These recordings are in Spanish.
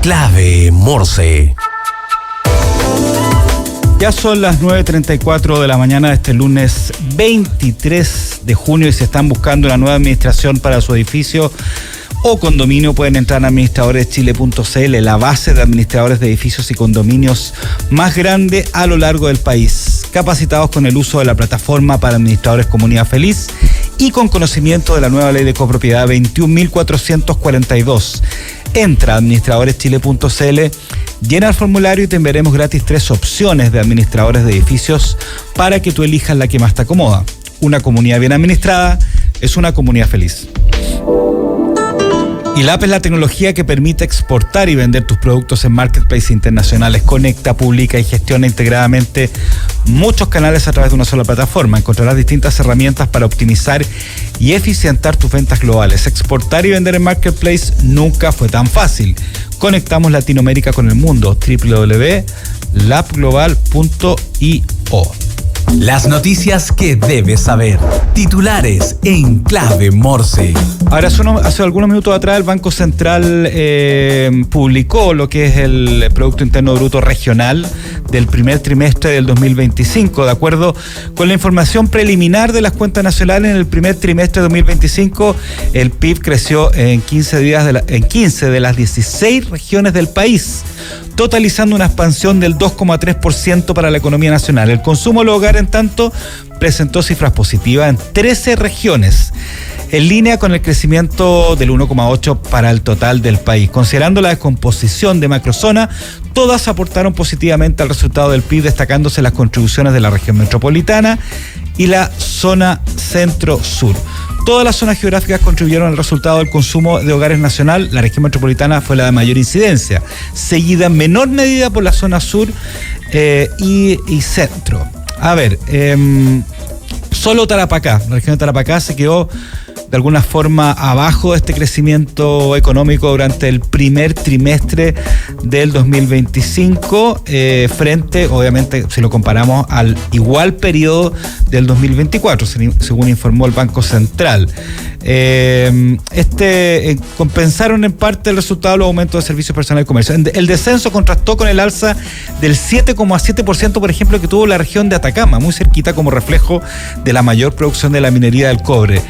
Clave Morse. Ya son las 9:34 de la mañana de este lunes 23 de junio y se están buscando una nueva administración para su edificio o condominio. Pueden entrar a administradoreschile.cl, la base de administradores de edificios y condominios más grande a lo largo del país, capacitados con el uso de la plataforma para administradores Comunidad Feliz y con conocimiento de la nueva ley de copropiedad 21.442. Entra a administradoreschile.cl, llena el formulario y te enviaremos gratis 3 opciones de administradores de edificios para que tú elijas la que más te acomoda. Una comunidad bien administrada es una comunidad feliz. ILAP es la tecnología que permite exportar y vender tus productos en marketplaces internacionales. Conecta, publica y gestiona integradamente muchos canales a través de una sola plataforma. Encontrarás distintas herramientas para optimizar y eficientar tus ventas globales. Exportar y vender en marketplace nunca fue tan fácil. Conectamos Latinoamérica con el mundo. www.lapglobal.io. Las noticias que debes saber. Titulares en Clave Morse. Ahora, hace algunos minutos atrás, el Banco Central publicó lo que es el Producto Interno Bruto regional del primer trimestre del 2025. De acuerdo con la información preliminar de las cuentas nacionales, en el primer trimestre de 2025, el PIB creció en 15 de las 16 regiones del país, totalizando una expansión del 2,3% para la economía nacional. El consumo del hogar, en tanto, presentó cifras positivas en 13 regiones, en línea con el crecimiento del 1,8% para el total del país. Considerando la descomposición de macrozona, todas aportaron positivamente al resultado del PIB, destacándose las contribuciones de la región metropolitana y la zona centro-sur. Todas las zonas geográficas contribuyeron al resultado del consumo de hogares nacional. La región metropolitana fue la de mayor incidencia, seguida en menor medida por la zona sur y centro. A ver, solo Tarapacá, la región de Tarapacá se quedó de alguna forma abajo de este crecimiento económico durante el primer trimestre del 2025, frente, obviamente, si lo comparamos al igual periodo del 2024, según informó el Banco Central. Compensaron en parte el resultado de los aumentos de servicios personales y comercio. El descenso contrastó con el alza del 7,7%, por ejemplo, que tuvo la región de Atacama, muy cerquita, como reflejo de la mayor producción de la minería del cobre.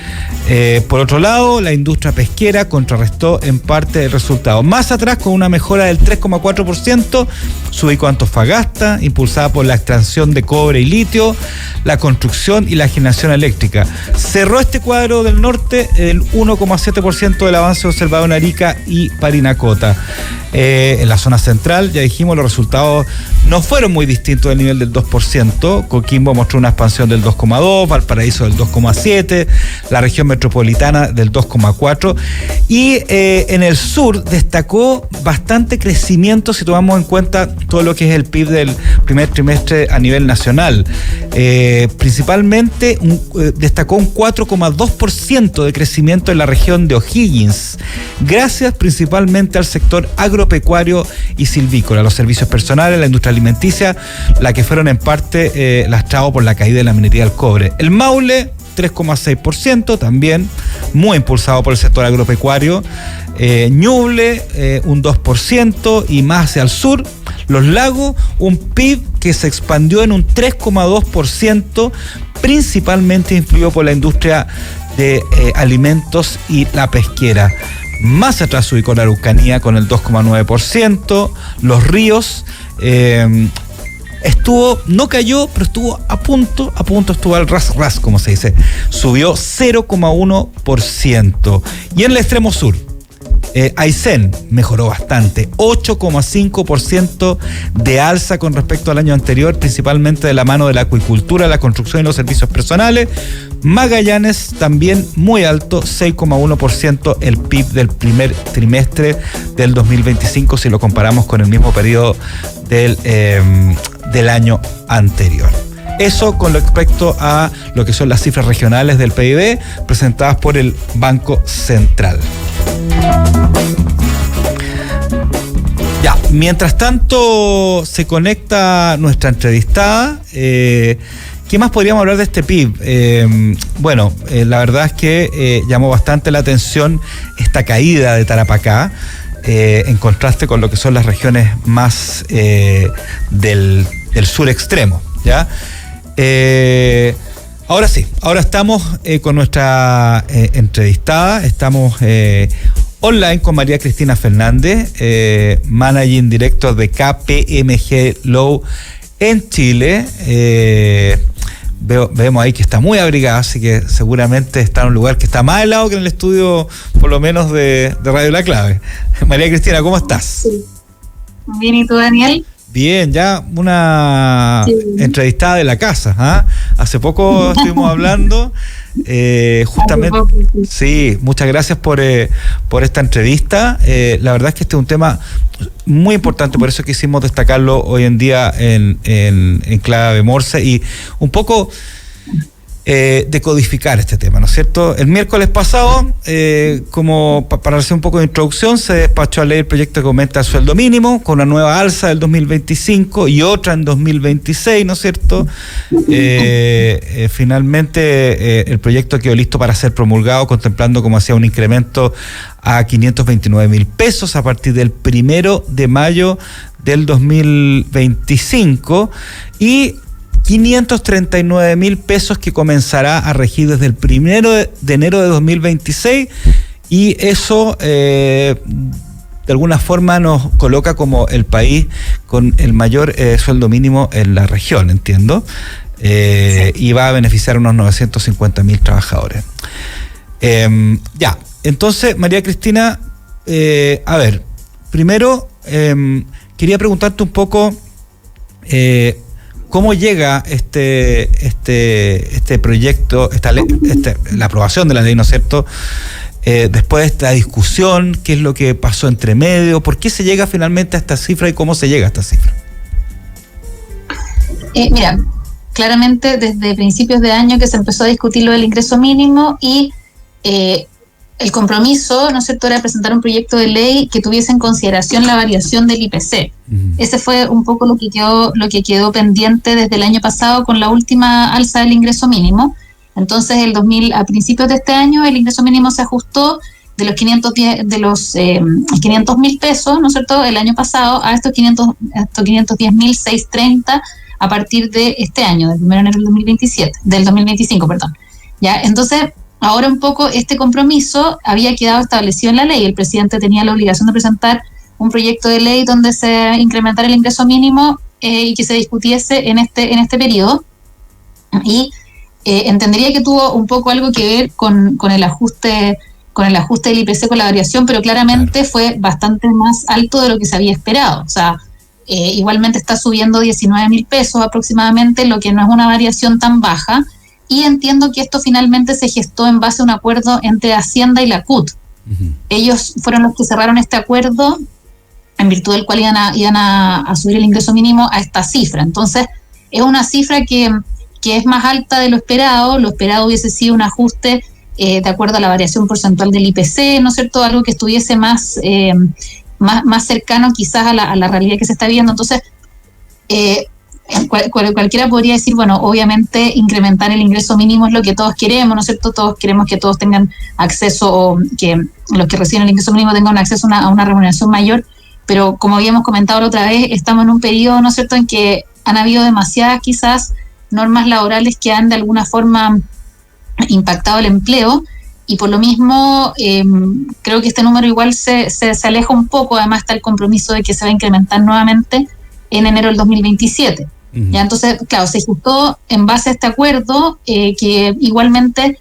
Por otro lado, la industria pesquera contrarrestó en parte el resultado. Más atrás, con una mejora del 3,4%, se ubicó Antofagasta, impulsada por la extracción de cobre y litio, la construcción y la generación eléctrica. Cerró este cuadro del norte el 1,7% del avance observado en Arica y Parinacota. En la zona central, ya dijimos, los resultados no fueron muy distintos del nivel del 2%. Coquimbo mostró una expansión del 2,2%, Valparaíso del 2,7%, la región metropolitana del 2,4%, y en el sur destacó bastante crecimiento si tomamos en cuenta todo lo que es el PIB del primer trimestre a nivel nacional. Principalmente destacó un 4,2% de crecimiento en la región de O'Higgins, gracias principalmente al sector agropecuario y silvícola, los servicios personales, la industria alimenticia, la que fueron en parte lastrados por la caída de la minería del cobre. El Maule, 3,6%, también muy impulsado por el sector agropecuario. Ñuble, un 2%, y más hacia el sur, Los Lagos, un PIB que se expandió en un 3,2%, principalmente influido por la industria de alimentos y la pesquera. Más atrás se ubicó la Araucanía con el 2,9%. Los Ríos no cayó, pero estuvo a punto, estuvo al ras, como se dice. Subió 0,1%. Y en el extremo sur, Aysén mejoró bastante, 8,5% de alza con respecto al año anterior, principalmente de la mano de la acuicultura, la construcción y los servicios personales. Magallanes también muy alto, 6,1% el PIB del primer trimestre del 2025 si lo comparamos con el mismo periodo del año anterior. Eso con respecto a lo que son las cifras regionales del PIB presentadas por el Banco Central. Ya, mientras tanto se conecta nuestra entrevistada. ¿Qué más podríamos hablar de este PIB? La verdad es que llamó bastante la atención esta caída de Tarapacá. en contraste con lo que son las regiones más del sur extremo, ¿ya? Ahora sí, ahora estamos con nuestra entrevistada, estamos online con María Cristina Fernández, Managing Director de KPMG Law en Chile. Vemos ahí que está muy abrigada, así que seguramente está en un lugar que está más helado que en el estudio, por lo menos de Radio La Clave. María Cristina, ¿cómo estás? Sí. Bien, ¿y tú, Daniel? Bien, ya una entrevistada de la casa, ¿ah? Hace poco estuvimos hablando, justamente. Sí, muchas gracias por esta entrevista. La verdad es que este es un tema muy importante, por eso quisimos destacarlo hoy en día en Clave Morse y un poco decodificar este tema, ¿no es cierto? El miércoles pasado, como para hacer un poco de introducción, se despachó a ley el proyecto que aumenta el sueldo mínimo con una nueva alza del 2025 y otra en 2026, ¿no es cierto? Finalmente, el proyecto quedó listo para ser promulgado, contemplando, como hacía, un incremento a 529.000 pesos a partir del 1 de mayo del 2025 y 539.000 pesos que comenzará a regir desde el 1 de enero de 2026, y eso de alguna forma nos coloca como el país con el mayor sueldo mínimo en la región, entiendo, y va a beneficiar a unos 950.000 trabajadores. Ya, entonces, María Cristina, a ver, primero quería preguntarte un poco ¿cómo llega este proyecto, esta ley, la aprobación de la ley, ¿no es cierto? Después de esta discusión, ¿qué es lo que pasó entre medio? ¿Por qué se llega finalmente a esta cifra y cómo se llega a esta cifra? Mira, claramente desde principios de año que se empezó a discutir lo del ingreso mínimo y el compromiso, ¿no es cierto?, era presentar un proyecto de ley que tuviese en consideración la variación del IPC. Ese fue un poco lo que quedó pendiente desde el año pasado con la última alza del ingreso mínimo. Entonces, a principios de este año, el ingreso mínimo se ajustó de los 500.000 pesos, ¿no es cierto?, el año pasado a estos 510.630 a partir de este año, del 1 de enero del 2025, perdón. Ya, entonces, ahora un poco este compromiso había quedado establecido en la ley. El presidente tenía la obligación de presentar un proyecto de ley donde se incrementara el ingreso mínimo y que se discutiese en este periodo. Y entendería que tuvo un poco algo que ver con el ajuste del IPC, con la variación, pero claramente fue bastante más alto de lo que se había esperado. O sea, igualmente está subiendo 19.000 pesos aproximadamente, lo que no es una variación tan baja. Y entiendo que esto finalmente se gestó en base a un acuerdo entre Hacienda y la CUT. Ellos fueron los que cerraron este acuerdo, en virtud del cual iban a subir el ingreso mínimo a esta cifra. Entonces, es una cifra que es más alta de lo esperado. Lo esperado hubiese sido un ajuste de acuerdo a la variación porcentual del IPC, ¿no es cierto? Algo que estuviese más cercano quizás a la realidad que se está viendo. Entonces, cualquiera podría decir, bueno, obviamente incrementar el ingreso mínimo es lo que todos queremos, ¿no es cierto? Todos queremos que todos tengan acceso, o que los que reciben el ingreso mínimo tengan acceso a una remuneración mayor, pero como habíamos comentado la otra vez, estamos en un periodo, ¿no es cierto?, en que han habido demasiadas quizás normas laborales que han de alguna forma impactado el empleo, y por lo mismo creo que este número igual se aleja un poco. Además está el compromiso de que se va a incrementar nuevamente en enero del 2027. Ya, entonces, claro, se ajustó en base a este acuerdo en el que igualmente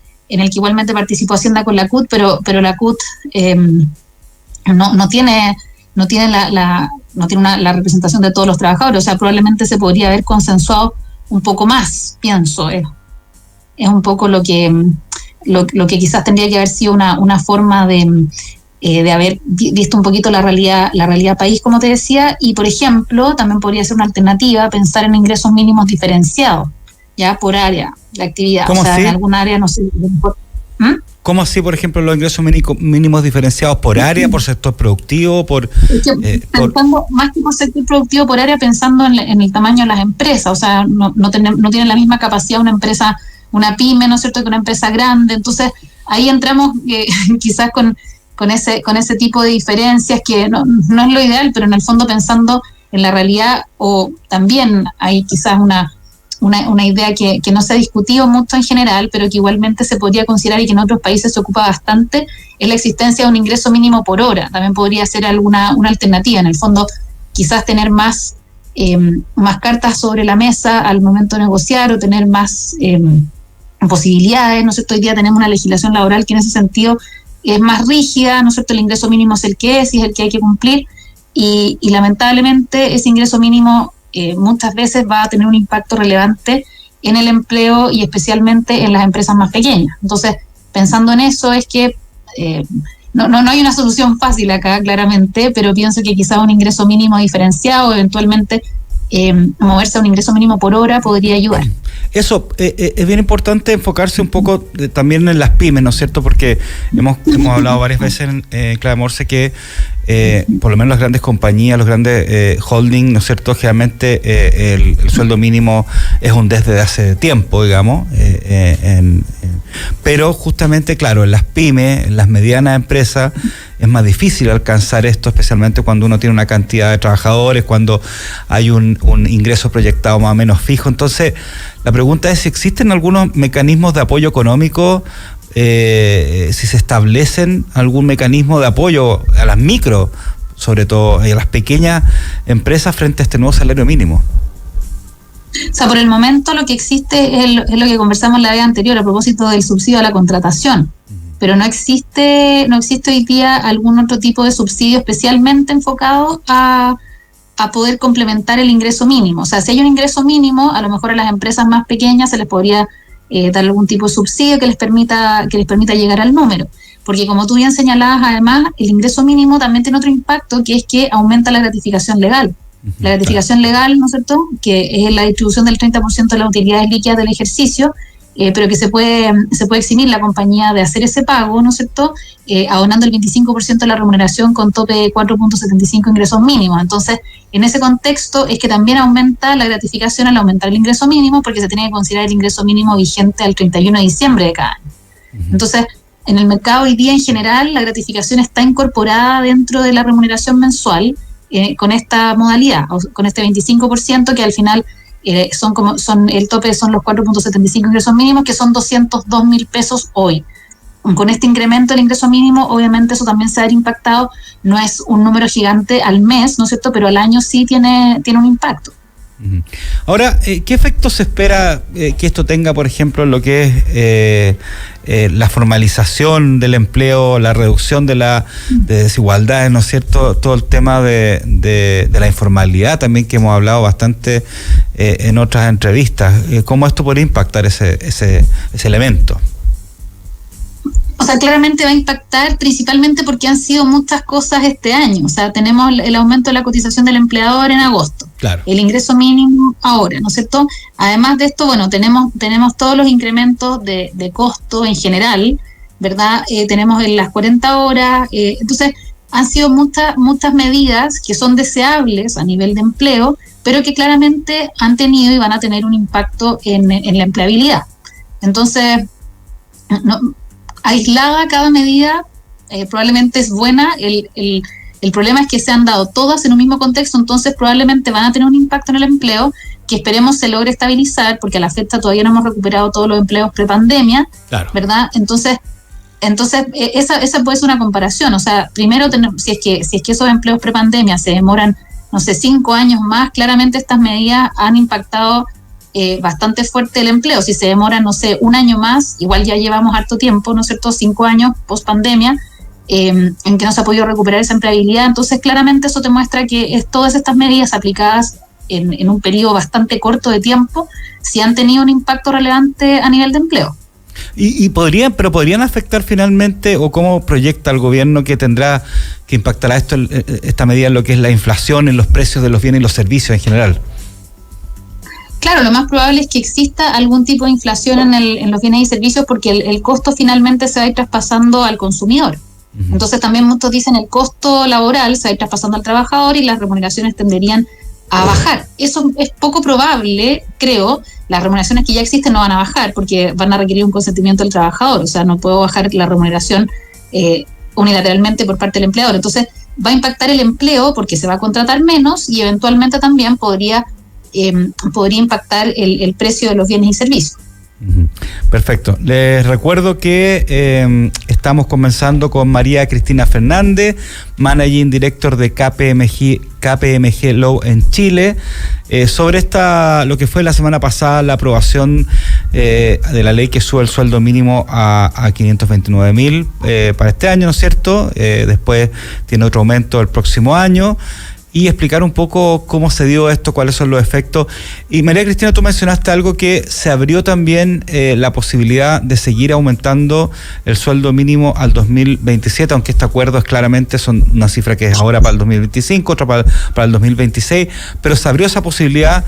participó Hacienda con la CUT, pero la CUT no tiene la representación de todos los trabajadores. O sea, probablemente se podría haber consensuado un poco más, pienso. Es un poco lo que quizás tendría que haber sido una forma de haber visto un poquito la realidad país, como te decía. Y, por ejemplo, también podría ser una alternativa pensar en ingresos mínimos diferenciados, ya por área de actividad. ¿Cómo, o sea, así? En algún área, no sé. ¿Cómo así, por ejemplo, los ingresos mínimos diferenciados por área, por sector productivo, pensando más que por sector productivo, por área, pensando en el tamaño de las empresas? O sea, no tienen la misma capacidad una empresa, una pyme, ¿no es cierto?, que una empresa grande. Entonces, ahí entramos quizás con ese tipo de diferencias que no es lo ideal, pero en el fondo pensando en la realidad, o también hay quizás una idea que no se ha discutido mucho en general, pero que igualmente se podría considerar y que en otros países se ocupa bastante, es la existencia de un ingreso mínimo por hora. También podría ser una alternativa, en el fondo quizás tener más cartas sobre la mesa al momento de negociar o tener más posibilidades, ¿no es cierto? Hoy día tenemos una legislación laboral que en ese sentido es más rígida, ¿no es cierto? El ingreso mínimo es el que es y es el que hay que cumplir, y lamentablemente ese ingreso mínimo muchas veces va a tener un impacto relevante en el empleo y especialmente en las empresas más pequeñas. Entonces, pensando en eso, es que no hay una solución fácil acá, claramente, pero pienso que quizá un ingreso mínimo diferenciado, eventualmente moverse a un ingreso mínimo por hora podría ayudar. Eso, es bien importante enfocarse un poco también en las pymes, ¿no es cierto? Porque hemos hablado varias veces en Clave Morse que por lo menos las grandes compañías, los grandes holding, ¿no es cierto? Generalmente el sueldo mínimo es un desde hace tiempo, digamos, pero justamente, claro, en las pymes, en las medianas empresas, es más difícil alcanzar esto, especialmente cuando uno tiene una cantidad de trabajadores, cuando hay un ingreso proyectado más o menos fijo. Entonces, la pregunta es si existen algunos mecanismos de apoyo económico, si se establecen algún mecanismo de apoyo a las micro, sobre todo, y a las pequeñas empresas frente a este nuevo salario mínimo. O sea, por el momento lo que existe es lo que conversamos en la vez anterior a propósito del subsidio a la contratación. Pero no existe hoy día algún otro tipo de subsidio especialmente enfocado a poder complementar el ingreso mínimo. O sea, si hay un ingreso mínimo, a lo mejor a las empresas más pequeñas se les podría dar algún tipo de subsidio que les permita llegar al número. Porque como tú bien señalabas, además, el ingreso mínimo también tiene otro impacto, que es que aumenta la gratificación legal. La gratificación legal, ¿no es cierto?, que es la distribución del 30% de las utilidades líquidas del ejercicio, pero que se puede eximir la compañía de hacer ese pago, ¿no es cierto?, abonando el 25% de la remuneración con tope de 4.75 ingresos mínimos. Entonces, en ese contexto es que también aumenta la gratificación al aumentar el ingreso mínimo, porque se tiene que considerar el ingreso mínimo vigente al 31 de diciembre de cada año. Entonces, en el mercado hoy día en general, la gratificación está incorporada dentro de la remuneración mensual con esta modalidad, con este 25% que al final el tope son los 4.75 ingresos mínimos, que son 202.000 pesos hoy. Con este incremento del ingreso mínimo, obviamente eso también se va a ver impactado. No es un número gigante al mes, ¿no es cierto?, pero al año sí tiene un impacto. Ahora, ¿qué efectos se espera que esto tenga, por ejemplo, en lo que es la formalización del empleo, la reducción de desigualdades, ¿no es cierto? Todo el tema de la informalidad también, que hemos hablado bastante en otras entrevistas. ¿Cómo esto podría impactar ese elemento? O sea, claramente va a impactar principalmente porque han sido muchas cosas este año. O sea, tenemos el aumento de la cotización del empleador en agosto. Claro. El ingreso mínimo ahora, ¿no es cierto? Además de esto, bueno, tenemos todos los incrementos de costo en general, ¿verdad? Tenemos las 40 horas. Entonces, han sido muchas medidas que son deseables a nivel de empleo, pero que claramente han tenido y van a tener un impacto en la empleabilidad. Entonces, aislada cada medida probablemente es buena. El problema es que se han dado todas en un mismo contexto, entonces probablemente van a tener un impacto en el empleo que esperemos se logre estabilizar, porque a la fecha todavía no hemos recuperado todos los empleos prepandemia, claro, ¿verdad? Entonces esa puede ser una comparación. O sea, primero si es que esos empleos prepandemia se demoran, no sé, 5 años más, claramente estas medidas han impactado bastante fuerte el empleo. Si se demora, no sé, 1 año más, igual ya llevamos harto tiempo, ¿no es cierto?, 5 años post pandemia, en que no se ha podido recuperar esa empleabilidad. Entonces claramente eso te muestra que todas estas medidas aplicadas en un periodo bastante corto de tiempo sí han tenido un impacto relevante a nivel de empleo. ¿Podrían afectar finalmente, o cómo proyecta el gobierno que impactará esta medida en lo que es la inflación, en los precios de los bienes y los servicios en general? Claro, lo más probable es que exista algún tipo de inflación en los bienes y servicios, porque el costo finalmente se va a ir traspasando al consumidor. Uh-huh. Entonces también muchos dicen el costo laboral se va a ir traspasando al trabajador y las remuneraciones tenderían a bajar. Eso es poco probable, creo. Las remuneraciones que ya existen no van a bajar porque van a requerir un consentimiento del trabajador. O sea, no puedo bajar la remuneración unilateralmente por parte del empleador. Entonces va a impactar el empleo porque se va a contratar menos y eventualmente también podría impactar el precio de los bienes y servicios. Perfecto. Les recuerdo que estamos conversando con María Cristina Fernández, Managing Director de KPMG Law en Chile, sobre lo que fue la semana pasada la aprobación de la ley que sube el sueldo mínimo a 529.000 para este año, ¿no es cierto? Después tiene otro aumento el próximo año. Y explicar un poco cómo se dio esto, cuáles son los efectos. Y María Cristina, tú mencionaste algo que se abrió también la posibilidad de seguir aumentando el sueldo mínimo al 2027, aunque este acuerdo es claramente son una cifra que es ahora para el 2025, otra para el 2026, pero se abrió esa posibilidad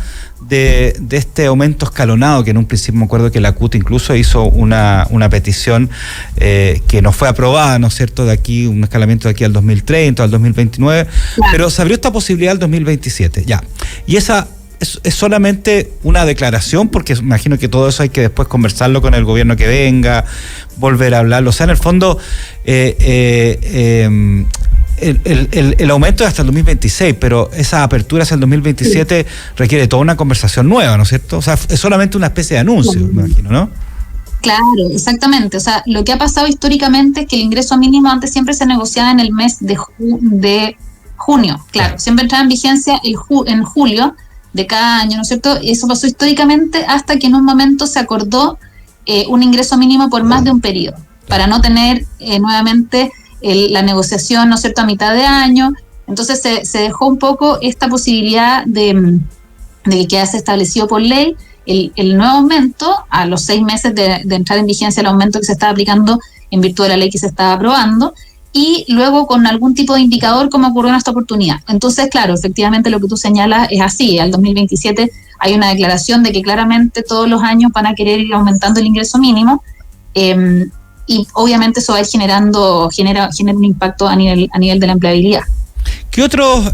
de este aumento escalonado, que en un principio me acuerdo que la CUT incluso hizo una petición que no fue aprobada, ¿no es cierto?, de aquí, un escalamiento de aquí al 2030, al 2029, claro. Pero se abrió esta posibilidad al 2027, ya. Y esa es solamente una declaración, porque imagino que todo eso hay que después conversarlo con el gobierno que venga, volver a hablarlo. O sea, en el fondo, el aumento es hasta el 2026, pero esa apertura hacia el 2027 requiere toda una conversación nueva, ¿no es cierto? O sea, es solamente una especie de anuncio, me imagino, ¿no? Claro, exactamente. O sea, lo que ha pasado históricamente es que el ingreso mínimo antes siempre se negociaba en el mes de junio, claro. Siempre entraba en vigencia en julio de cada año, ¿no es cierto? Eso pasó históricamente hasta que en un momento se acordó un ingreso mínimo por más de un periodo, para no tener nuevamente la negociación, ¿no es cierto?, a mitad de año. Entonces se dejó un poco esta posibilidad de que quedase establecido por ley el nuevo aumento a los 6 meses de entrar en vigencia el aumento que se estaba aplicando en virtud de la ley que se estaba aprobando, y luego con algún tipo de indicador como ocurrió en esta oportunidad. Entonces, claro, efectivamente lo que tú señalas es así. Al 2027 hay una declaración de que claramente todos los años van a querer ir aumentando el ingreso mínimo, y obviamente eso va a ir genera un impacto a nivel de la empleabilidad. ¿Qué otros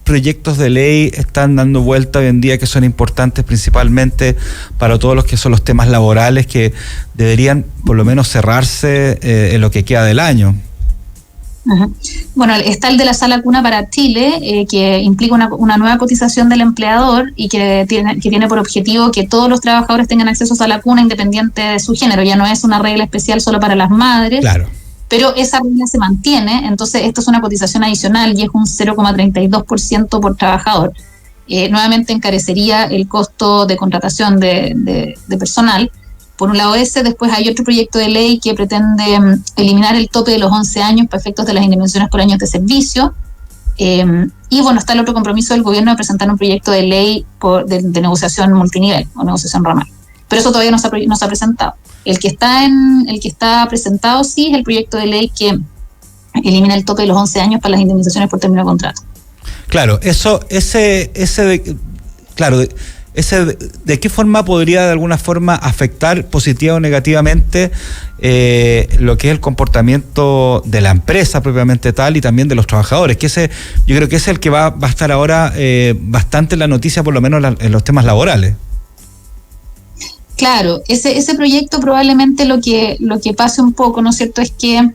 proyectos de ley están dando vuelta hoy en día que son importantes principalmente para todos los que son los temas laborales que deberían por lo menos cerrarse en lo que queda del año? Uh-huh. Bueno, está el de la Sala Cuna para Chile, que implica una nueva cotización del empleador y que tiene por objetivo que todos los trabajadores tengan acceso a la cuna independiente de su género. Ya no es una regla especial solo para las madres. Claro. Pero esa regla se mantiene, entonces esto es una cotización adicional y es un 0,32% por trabajador. Nuevamente encarecería el costo de contratación de personal. Por un lado ese, después hay otro proyecto de ley que pretende eliminar el tope de los 11 años para efectos de las indemnizaciones por años de servicio. Y bueno, está el otro compromiso del gobierno de presentar un proyecto de ley de negociación multinivel o negociación ramal. Pero eso todavía no se ha presentado. El que está presentado sí es el proyecto de ley que elimina el tope de los 11 años para las indemnizaciones por término de contrato. Claro, ¿de qué forma podría de alguna forma afectar positiva o negativamente lo que es el comportamiento de la empresa propiamente tal y también de los trabajadores? Que yo creo que es el que va a estar ahora bastante en la noticia, por lo menos en los temas laborales. Claro, ese proyecto probablemente lo que pase un poco, ¿no es cierto?, es que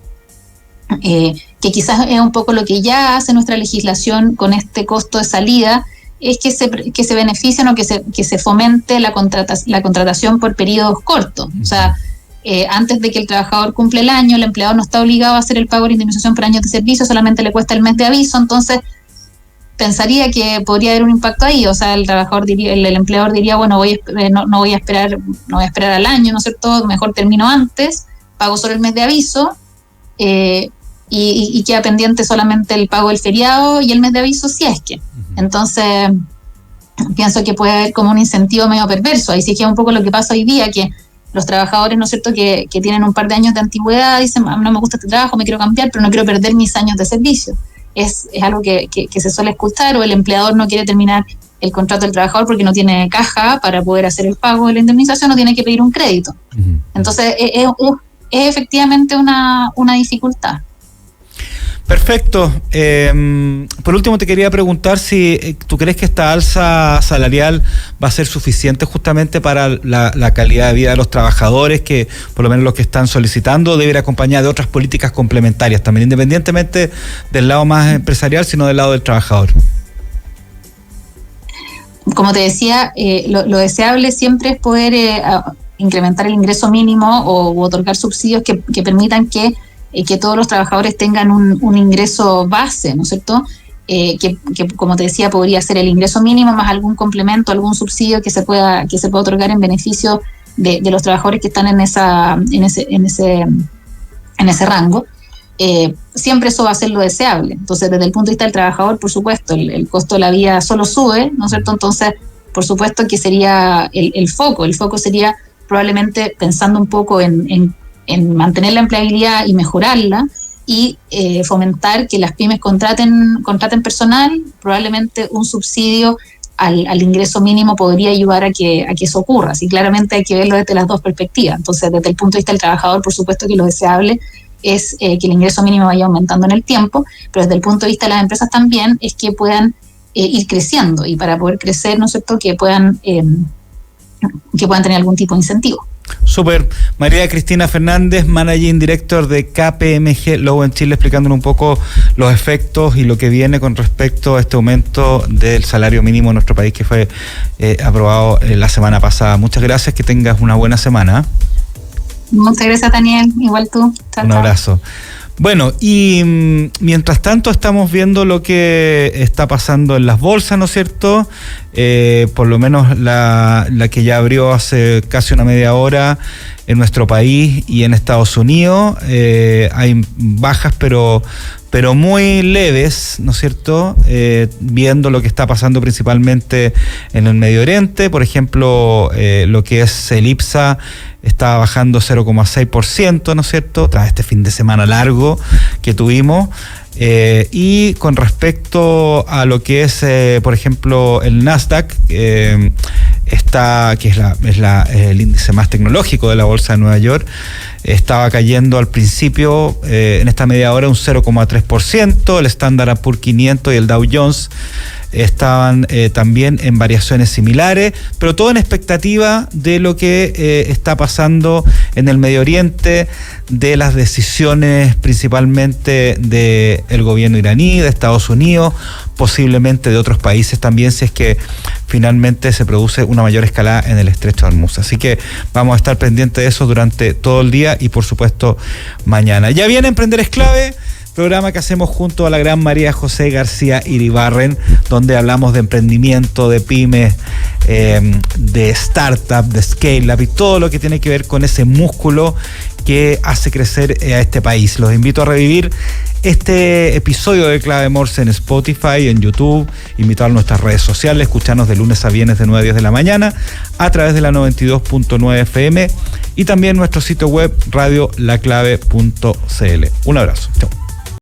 quizás es un poco lo que ya hace nuestra legislación con este costo de salida, es que se beneficien o que se fomente la contratación por periodos cortos. O sea, antes de que el trabajador cumple el año, el empleador no está obligado a hacer el pago de indemnización por años de servicio, solamente le cuesta el mes de aviso. Entonces pensaría que podría haber un impacto ahí. O sea, el empleador diría, bueno, no voy a esperar al año, ¿no es cierto?, mejor termino antes, pago solo el mes de aviso, y queda pendiente solamente el pago del feriado y el mes de aviso si es que. Entonces pienso que puede haber como un incentivo medio perverso. Ahí sí que es un poco lo que pasa hoy día, que los trabajadores, ¿no es cierto?, que tienen un par de años de antigüedad dicen, no me gusta este trabajo, me quiero cambiar, pero no quiero perder mis años de servicio. Es algo que se suele escuchar, o el empleador no quiere terminar el contrato del trabajador porque no tiene caja para poder hacer el pago de la indemnización, o tiene que pedir un crédito. Entonces es efectivamente una dificultad. Perfecto. Por último, te quería preguntar si tú crees que esta alza salarial va a ser suficiente justamente para la calidad de vida de los trabajadores, que por lo menos los que están solicitando, o debe ir acompañada de otras políticas complementarias también, independientemente del lado más empresarial, sino del lado del trabajador. Como te decía, lo deseable siempre es poder incrementar el ingreso mínimo o otorgar subsidios que permitan que todos los trabajadores tengan un ingreso base, ¿no es cierto? Que como te decía, podría ser el ingreso mínimo más algún complemento, algún subsidio que se pueda otorgar en beneficio de los trabajadores que están en ese rango. Siempre eso va a ser lo deseable. Entonces, desde el punto de vista del trabajador, por supuesto, el costo de la vida solo sube, ¿no es cierto? Entonces, por supuesto que sería el foco. El foco sería probablemente pensando un poco en mantener la empleabilidad y mejorarla, y fomentar que las pymes contraten personal. Probablemente un subsidio al ingreso mínimo podría ayudar a que eso ocurra. Así claramente hay que verlo desde las dos perspectivas. Entonces, desde el punto de vista del trabajador, por supuesto que lo deseable es que el ingreso mínimo vaya aumentando en el tiempo, pero desde el punto de vista de las empresas también es que puedan ir creciendo, y para poder crecer, ¿no es cierto?, que puedan tener algún tipo de incentivo. Súper. María Cristina Fernández, Managing Director de KPMG Low en Chile, explicándonos un poco los efectos y lo que viene con respecto a este aumento del salario mínimo en nuestro país que fue aprobado la semana pasada. Muchas gracias, que tengas una buena semana. Muchas gracias, Daniel. Igual tú. Un abrazo. Bueno, y mientras tanto estamos viendo lo que está pasando en las bolsas, ¿no es cierto? Por lo menos la que ya abrió hace casi una media hora en nuestro país y en Estados Unidos. Hay bajas, pero muy leves, ¿no es cierto? Viendo lo que está pasando principalmente en el Medio Oriente. Por ejemplo, lo que es el IPSA está bajando 0,6%, ¿no es cierto?, tras este fin de semana largo que tuvimos. Y con respecto a lo que es, por ejemplo, el Nasdaq, que es el índice más tecnológico de la bolsa de Nueva York, estaba cayendo al principio, en esta media hora, un 0,3%. El Standard & Poor's 500 y el Dow Jones estaban también en variaciones similares, pero todo en expectativa de lo que está pasando en el Medio Oriente, de las decisiones principalmente del gobierno iraní, de Estados Unidos, posiblemente de otros países también, si es que finalmente se produce una mayor escalada en el estrecho de Hormuz. Así que vamos a estar pendientes de eso durante todo el día y por supuesto mañana. Ya viene Emprender es Clave, programa que hacemos junto a la gran María José García Iribarren, donde hablamos de emprendimiento, de pymes, de startup, de scale-up y todo lo que tiene que ver con ese músculo que hace crecer a este país. Los invito a revivir este episodio de Clave Morse en Spotify, en YouTube, invitar a nuestras redes sociales, escucharnos de lunes a viernes de 9 a 10 de la mañana a través de la 92.9 FM y también nuestro sitio web radiolaclave.cl. Un abrazo. Chao.